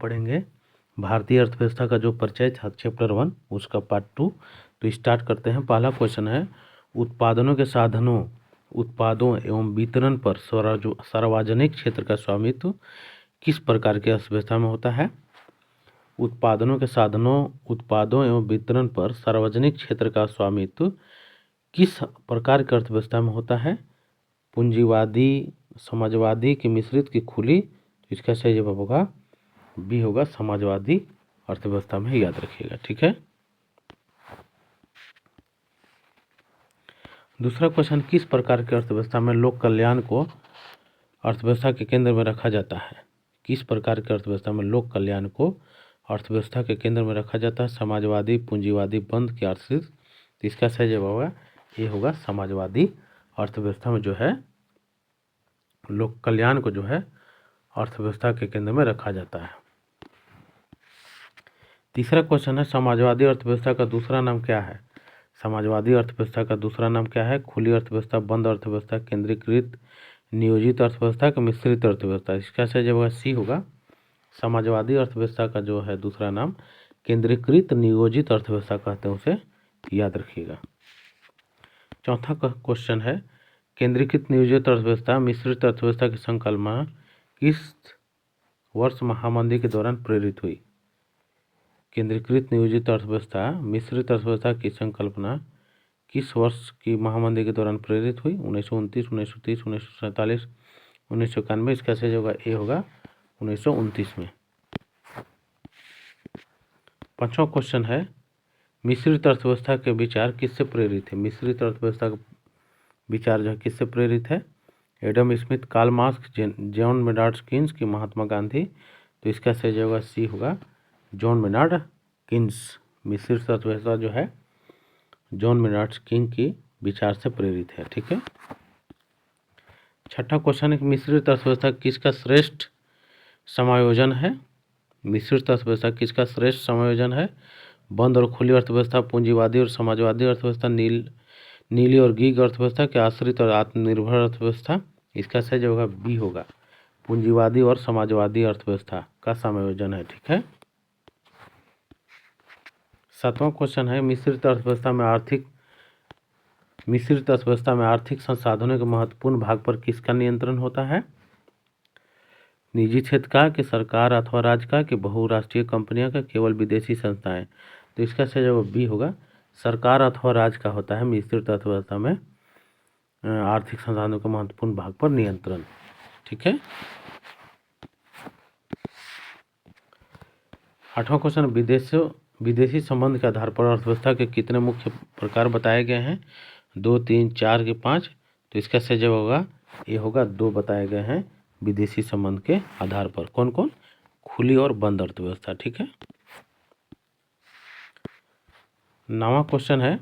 पढ़ेंगे भारतीय अर्थव्यवस्था का जो परिचय था चैप्टर 1 उसका पार्ट 2। तो स्टार्ट करते हैं। पहला क्वेश्चन है, उत्पादनों के साधनों, उत्पादों एवं वितरण पर सार्वजनिक क्षेत्र का स्वामित्व किस प्रकार की अर्थव्यवस्था में होता है? उत्पादनों के साधनों, उत्पादों एवं वितरण पर सार्वजनिक क्षेत्र का स्वामित्व किस प्रकार की अर्थव्यवस्था में होता है? पूंजीवादी, समाजवादी की मिश्रित की खुली? तो इसका सही जवाब होगा बी होगा समाजवादी अर्थव्यवस्था में, याद रखिएगा। ठीक है। दूसरा क्वेश्चन, किस प्रकार की अर्थव्यवस्था में लोक कल्याण को अर्थव्यवस्था के केंद्र में रखा जाता है? किस प्रकार की अर्थव्यवस्था में लोक कल्याण को अर्थव्यवस्था के केंद्र में रखा जाता है? समाजवादी, पूंजीवादी, बंद की आश्रित? तो इसका सही जवाब होगा ये होगा समाजवादी अर्थव्यवस्था में जो है लोक कल्याण को जो है अर्थव्यवस्था के केंद्र में रखा जाता है। तीसरा क्वेश्चन है, समाजवादी अर्थव्यवस्था का दूसरा नाम क्या है? समाजवादी अर्थव्यवस्था का दूसरा नाम क्या है? खुली अर्थव्यवस्था, बंद अर्थव्यवस्था, केंद्रीकृत नियोजित अर्थव्यवस्था का मिश्रित अर्थव्यवस्था? इसका सही जवाब सी होगा समाजवादी अर्थव्यवस्था का जो है दूसरा नाम केंद्रीकृत नियोजित अर्थव्यवस्था कहते हैं, उसे याद रखिएगा। चौथा क्वेश्चन है, केंद्रीकृत नियोजित अर्थव्यवस्था मिश्रित अर्थव्यवस्था की संकल्पना किस वर्ष महामंदी के दौरान प्रेरित हुई? केंद्रीकृत नियोजित अर्थव्यवस्था मिश्रित अर्थव्यवस्था की संकल्पना किस वर्ष की महामंदी के दौरान प्रेरित हुई? 1929, 1930, 1947, 1991? इसका सही होगा ए होगा 1929 में। पांचवा क्वेश्चन है, मिश्रित अर्थव्यवस्था के विचार किससे प्रेरित है? मिश्रित अर्थव्यवस्था का विचार जो है किससे प्रेरित है? Adam Smith, Karl Marx, John Maynard Keynes की महात्मा गांधी? तो इसका सही जवाब सी होगा जॉन मेनार्ड कीन्स। मिश्रित अर्थव्यवस्था जो है जॉन मेनार्ड कीन्स की विचार से प्रेरित है। ठीक है। छठा क्वेश्चन है, मिश्रित अर्थव्यवस्था किसका श्रेष्ठ समायोजन है? मिश्रित अर्थव्यवस्था किसका श्रेष्ठ समायोजन है? बंद और खुली अर्थव्यवस्था, पूंजीवादी और समाजवादी अर्थव्यवस्था, नीली और गीग अर्थव्यवस्था के आश्रित और आत्मनिर्भर अर्थव्यवस्था? इसका सही जवाब बी होगा पूंजीवादी और समाजवादी अर्थव्यवस्था का समायोजन है। ठीक है। सातवां क्वेश्चन है, मिश्रित अर्थव्यवस्था में आर्थिक संसाधनों के महत्वपूर्ण भाग पर किसका नियंत्रण होता है? निजी क्षेत्र का, कि सरकार अथवा राज्य का, कि बहुराष्ट्रीय कंपनियां का, केवल विदेशी संस्थाएं? तो इसका सही जवाब बी होगा सरकार अथवा राज्य का होता है मिश्रित अर्थव्यवस्था में आर्थिक संसाधनों के महत्वपूर्ण भाग पर नियंत्रण। ठीक है। आठवां क्वेश्चन, विदेशी संबंध के आधार पर अर्थव्यवस्था के कितने मुख्य प्रकार बताए गए हैं? 2, 3, 4 के 5? तो इसका सही जवाब होगा ये होगा 2 बताए गए हैं विदेशी संबंध के आधार पर। कौन कौन? खुली और बंद अर्थव्यवस्था। ठीक है। 9वां क्वेश्चन है,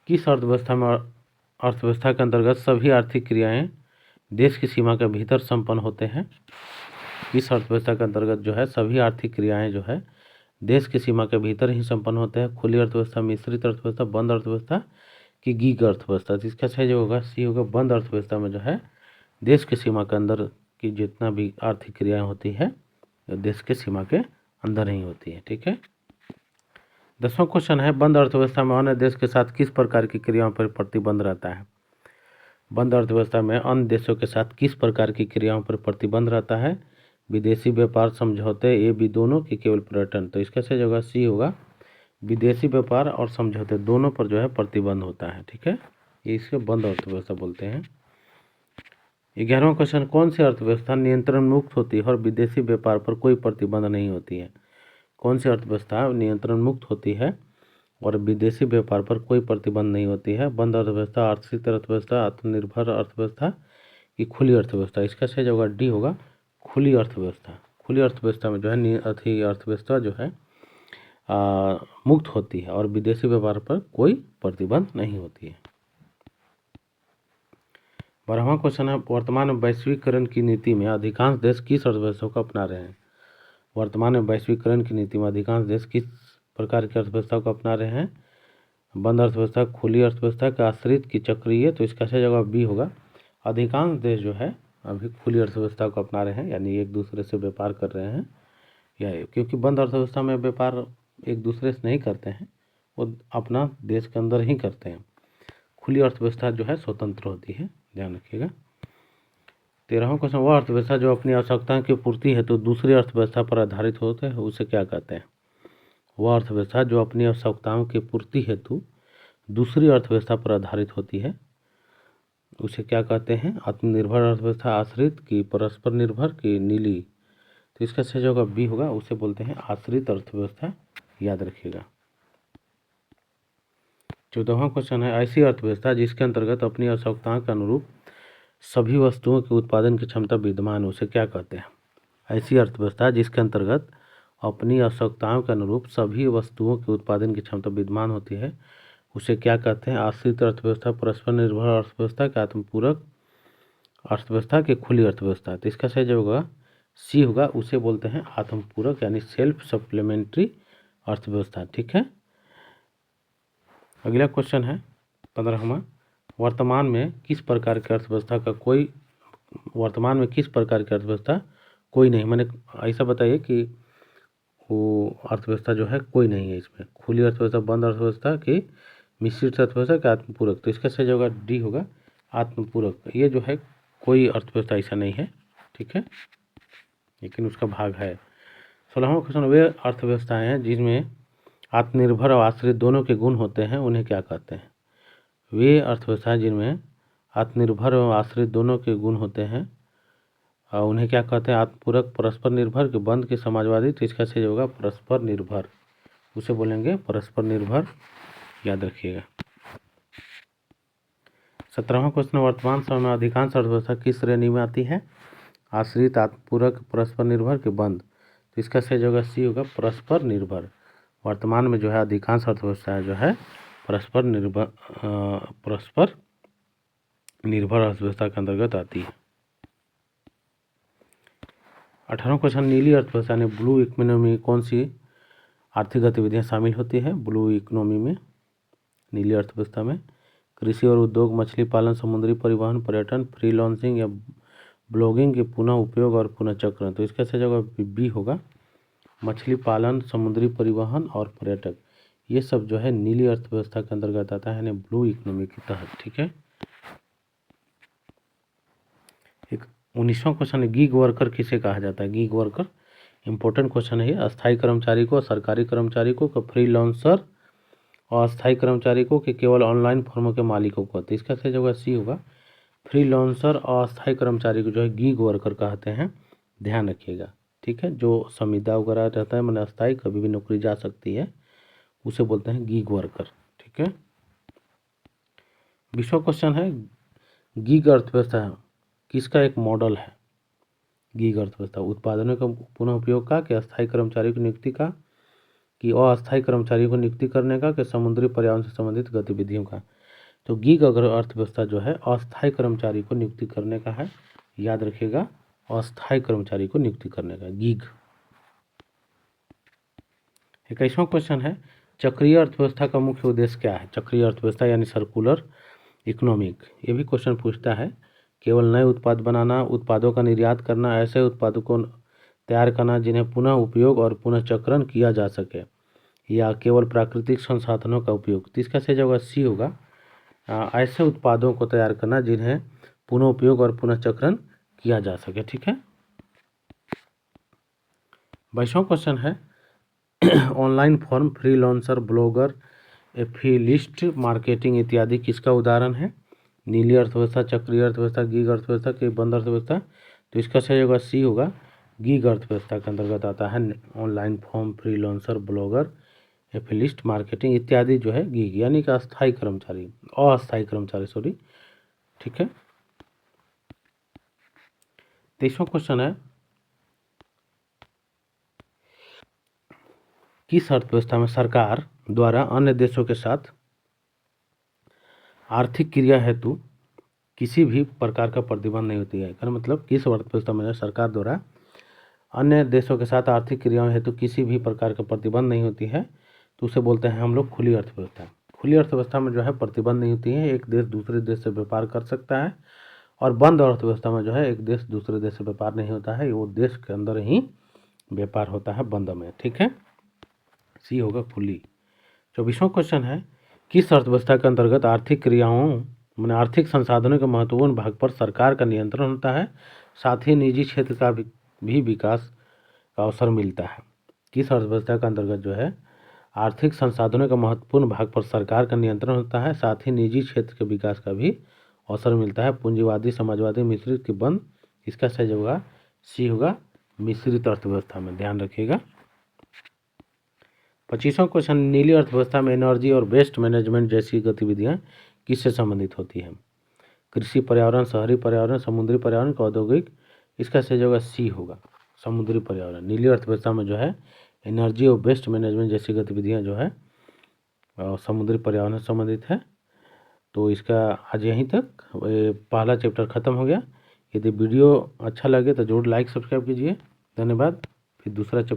किस अर्थव्यवस्था के अंतर्गत सभी आर्थिक क्रियाएं देश की सीमा के भीतर संपन्न होते हैं? किस अर्थव्यवस्था के अंतर्गत जो है सभी आर्थिक क्रियाएं जो है देश की सीमा के भीतर ही संपन्न होते हैं? खुली अर्थव्यवस्था, मिश्रित अर्थव्यवस्था, बंद अर्थव्यवस्था की गीग अर्थव्यवस्था? तो इसका सही जो होगा सी होगा बंद अर्थव्यवस्था में जो है देश की सीमा के अंदर की जितना भी आर्थिक क्रियाएं होती है देश के सीमा के अंदर ही होती है। ठीक है। 10वां क्वेश्चन है, बंद अर्थव्यवस्था में अन्य देश के साथ किस प्रकार की क्रियाओं पर प्रतिबंध रहता है? बंद अर्थव्यवस्था में अन्य देशों के साथ किस प्रकार की क्रियाओं पर प्रतिबंध रहता है? विदेशी व्यापार, समझौते, ये भी दोनों, की केवल पर्यटन? तो इसका सही जगह सी होगा विदेशी व्यापार और समझौते दोनों पर जो है प्रतिबंध होता है। ठीक है। ये इसके बंद अर्थव्यवस्था बोलते हैं। 11वां क्वेश्चन, कौन सी अर्थव्यवस्था नियंत्रण मुक्त होती है और विदेशी व्यापार पर कोई प्रतिबंध नहीं होती है? कौन सी अर्थव्यवस्था नियंत्रण मुक्त होती है और विदेशी व्यापार पर कोई प्रतिबंध नहीं होती है? बंद अर्थव्यवस्था, आश्रित अर्थव्यवस्था, आत्मनिर्भर अर्थव्यवस्था की खुली अर्थव्यवस्था? इसका सही जवाब डी होगा खुली अर्थव्यवस्था। खुली अर्थव्यवस्था में जो है अर्थव्यवस्था जो है मुक्त होती है और विदेशी व्यापार पर कोई प्रतिबंध नहीं होती है। 12वां क्वेश्चन है, वर्तमान वैश्वीकरण की नीति में अधिकांश देश किस अर्थव्यवस्था को अपना रहे हैं? वर्तमान में वैश्वीकरण की नीति में अधिकांश देश किस प्रकार की अर्थव्यवस्था को अपना रहे हैं? बंद अर्थव्यवस्था, खुली अर्थव्यवस्था का आश्रित की चक्रीय? तो इसका सही जवाब बी होगा अधिकांश देश जो है अभी खुली अर्थव्यवस्था को अपना रहे हैं, यानी एक दूसरे से व्यापार कर रहे हैं, क्योंकि बंद अर्थव्यवस्था में व्यापार एक दूसरे से नहीं करते हैं, वो अपना देश के अंदर ही करते हैं। खुली अर्थव्यवस्था जो है स्वतंत्र होती है, ध्यान रखिएगा। 13वां क्वेश्चन, वह अर्थव्यवस्था जो अपनी आवश्यकताओं की पूर्ति हेतु दूसरी अर्थव्यवस्था पर आधारित होते हैं उसे क्या कहते हैं? वह अर्थव्यवस्था जो अपनी आवश्यकताओं की पूर्ति हेतु दूसरी अर्थव्यवस्था पर आधारित होती है उसे क्या कहते हैं? आत्मनिर्भर अर्थव्यवस्था, आश्रित की परस्पर निर्भर की नीली? तो इसका सही जवाब बी होगा, उसे बोलते हैं आश्रित अर्थव्यवस्था, याद रखिएगा। 14वां क्वेश्चन है, ऐसी अर्थव्यवस्था जिसके अंतर्गत अपनी आवश्यकताओं के अनुरूप सभी वस्तुओं के उत्पादन की क्षमता विद्यमान, उसे क्या कहते हैं? ऐसी अर्थव्यवस्था जिसके अंतर्गत अपनी आवश्यकताओं के अनुरूप सभी वस्तुओं के उत्पादन की क्षमता विद्यमान होती है उसे क्या कहते हैं? आश्रित अर्थव्यवस्था, परस्पर निर्भर अर्थव्यवस्था, के आत्मपूरक अर्थव्यवस्था, की खुली अर्थव्यवस्था? तो इसका सही जवाब होगा सी होगा, उसे बोलते हैं आत्मपूरक यानी सेल्फ सप्लीमेंट्री अर्थव्यवस्था। ठीक है। अगला क्वेश्चन है 15वां, वर्तमान में किस प्रकार की अर्थव्यवस्था कोई नहीं, मैंने ऐसा बताइए कि वो अर्थव्यवस्था जो है कोई नहीं है इसमें। खुली अर्थव्यवस्था, बंद अर्थव्यवस्था, की मिश्रित अर्थव्यवस्था, के आत्मपूरक? तो इसका सही जगह डी होगा, आत्मपूरक। ये जो है कोई अर्थव्यवस्था ऐसा नहीं है, ठीक है, लेकिन उसका भाग है। 16वां क्वेश्चन, वे अर्थव्यवस्थाएं हैं जिनमें आत्मनिर्भर और आश्रित दोनों के गुण होते हैं उन्हें क्या कहते हैं? वे अर्थव्यवस्थाएं जिनमें आत्मनिर्भर और आश्रित दोनों के गुण होते हैं उन्हें क्या कहते हैं? आत्मपूरक, परस्पर निर्भर, के बंद, के समाजवादी? तो इसका सही होगा परस्पर निर्भर, उसे बोलेंगे परस्पर निर्भर, याद रखिएगा। 17वां क्वेश्चन, वर्तमान समय में अधिकांश अर्थव्यवस्था किस श्रेणी में आती है? आश्रित, आत्मपूरक, परस्पर निर्भर, के बंद? तो इसका सही होगा सी होगा परस्पर निर्भर। वर्तमान में जो है अधिकांश अर्थव्यवस्था जो है परस्पर निर्भर अर्थव्यवस्था के अंतर्गत आती है। 18वां क्वेश्चन, नीली अर्थव्यवस्था ने ब्लू इकोनॉमी कौन सी आर्थिक गतिविधियां शामिल होती है? ब्लू इकोनॉमी में, नीली अर्थव्यवस्था में कृषि और उद्योग, मछली पालन, समुद्री परिवहन, पर्यटन, फ्रीलांसिंग या ब्लॉगिंग के पुनः उपयोग और पुनः चक्रण? तो इसका सही जवाब बी होगा, मछली पालन, समुद्री परिवहन और पर्यटक, ये सब जो है नीली अर्थव्यवस्था के अंतर्गत आता है, यानी ब्लू इकोनॉमी के तहत। ठीक है। एक 19वां क्वेश्चन है, गीग वर्कर किसे कहा जाता है? गीग वर्कर इंपॉर्टेंट क्वेश्चन है। अस्थायी कर्मचारी को, सरकारी कर्मचारी को, फ्रीलांसर और अस्थायी कर्मचारी को, कि केवल ऑनलाइन फर्मों के मालिकों को? तो इसका सही जगह सी होगा, फ्रीलांसर और अस्थायी कर्मचारी को जो है गीग वर्कर कहते हैं, ध्यान रखिएगा। ठीक है, जो संविदा वगैरह रहता है, मैंने अस्थायी कभी भी नौकरी जा सकती है, उसे बोलते हैं गीग वर्कर। ठीक है। 20वां क्वेश्चन है, गीग अर्थव्यवस्था किसका एक मॉडल है? गीग अर्थव्यवस्था उत्पादनों का पुनः उपयोग का, कि अस्थायी कर्मचारी की नियुक्ति का, कि अस्थायी कर्मचारियों को नियुक्ति करने का, कि समुद्री पर्यावरण से संबंधित गतिविधियों का? तो गीग अर्थव्यवस्था जो है अस्थायी कर्मचारी को नियुक्ति करने का है, याद रखिएगा, अस्थायी कर्मचारी को नियुक्ति करने का, गीग। 21वां क्वेश्चन है, चक्रीय अर्थव्यवस्था का मुख्य उद्देश्य क्या है? चक्रीय अर्थव्यवस्था यानी सर्कुलर इकोनॉमिक, ये भी क्वेश्चन पूछता है। केवल नए उत्पाद बनाना, उत्पादों का निर्यात करना, ऐसे उत्पादों को तैयार करना जिन्हें पुनः उपयोग और पुनः चक्रण किया जा सके, या केवल प्राकृतिक संसाधनों का उपयोग? तो इसका सही जवाब सी होगा, ऐसे उत्पादों को तैयार करना जिन्हें पुनः उपयोग और पुनः चक्रण किया जा सके। ठीक है। 22वां क्वेश्चन है, online form, freelancer, blogger, affiliate marketing इत्यादि किसका उदाहरण है? नीली अर्थव्यवस्था, चक्रीय अर्थव्यवस्था, गीग अर्थव्यवस्था, की बंद अर्थव्यवस्था? तो इसका सही होगा सी होगा, गीग अर्थव्यवस्था के अंतर्गत आता है। Online form, freelancer, blogger, affiliate marketing इत्यादि जो है गीग यानी कि अस्थायी कर्मचारी सॉरी। ठीक है। 23वां क्वेश्चन है, किस अर्थव्यवस्था में सरकार द्वारा अन्य देशों के साथ आर्थिक क्रिया हेतु किसी भी प्रकार का प्रतिबंध नहीं होती है? कहने मतलब किस अर्थव्यवस्था में सरकार द्वारा अन्य देशों के साथ आर्थिक क्रियाओं हेतु किसी भी प्रकार का प्रतिबंध नहीं होती है, तो उसे बोलते हैं हम लोग खुली अर्थव्यवस्था। खुली अर्थव्यवस्था में जो है प्रतिबंध नहीं होती है, एक देश दूसरे देश से व्यापार कर सकता है। और बंद अर्थव्यवस्था में जो है एक देश दूसरे देश से व्यापार नहीं होता है, वो देश के अंदर ही व्यापार होता है बंद में। ठीक है, सी होगा खुली। 24वां क्वेश्चन है, किस अर्थव्यवस्था के अंतर्गत आर्थिक क्रियाओं माने आर्थिक संसाधनों के महत्वपूर्ण भाग पर सरकार का नियंत्रण होता है, साथ ही निजी क्षेत्र का भी विकास का अवसर मिलता है। किस अर्थव्यवस्था के अंतर्गत जो है आर्थिक संसाधनों के महत्वपूर्ण भाग पर सरकार का नियंत्रण होता है, साथ ही निजी क्षेत्र के विकास का भी अवसर मिलता है। पूंजीवादी, समाजवादी, मिश्रित की बंद, इसका सही होगा सी होगा मिश्रित अर्थव्यवस्था में, ध्यान रखिएगा। 25वां क्वेश्चन, नीली अर्थव्यवस्था में एनर्जी और वेस्ट मैनेजमेंट जैसी गतिविधियां किससे संबंधित होती हैं? कृषि, पर्यावरण, शहरी पर्यावरण, समुद्री पर्यावरण, औद्योगिक, इसका सही होगा सी होगा समुद्री पर्यावरण। नीली अर्थव्यवस्था में जो है एनर्जी और वेस्ट मैनेजमेंट जैसी गतिविधियां जो है समुद्री पर्यावरण से संबंधित है। तो इसका आज यहीं तक पहला चैप्टर ख़त्म हो गया। यदि वीडियो अच्छा लगे तो जरूर लाइक सब्सक्राइब कीजिए। धन्यवाद। फिर दूसरा चैप्टर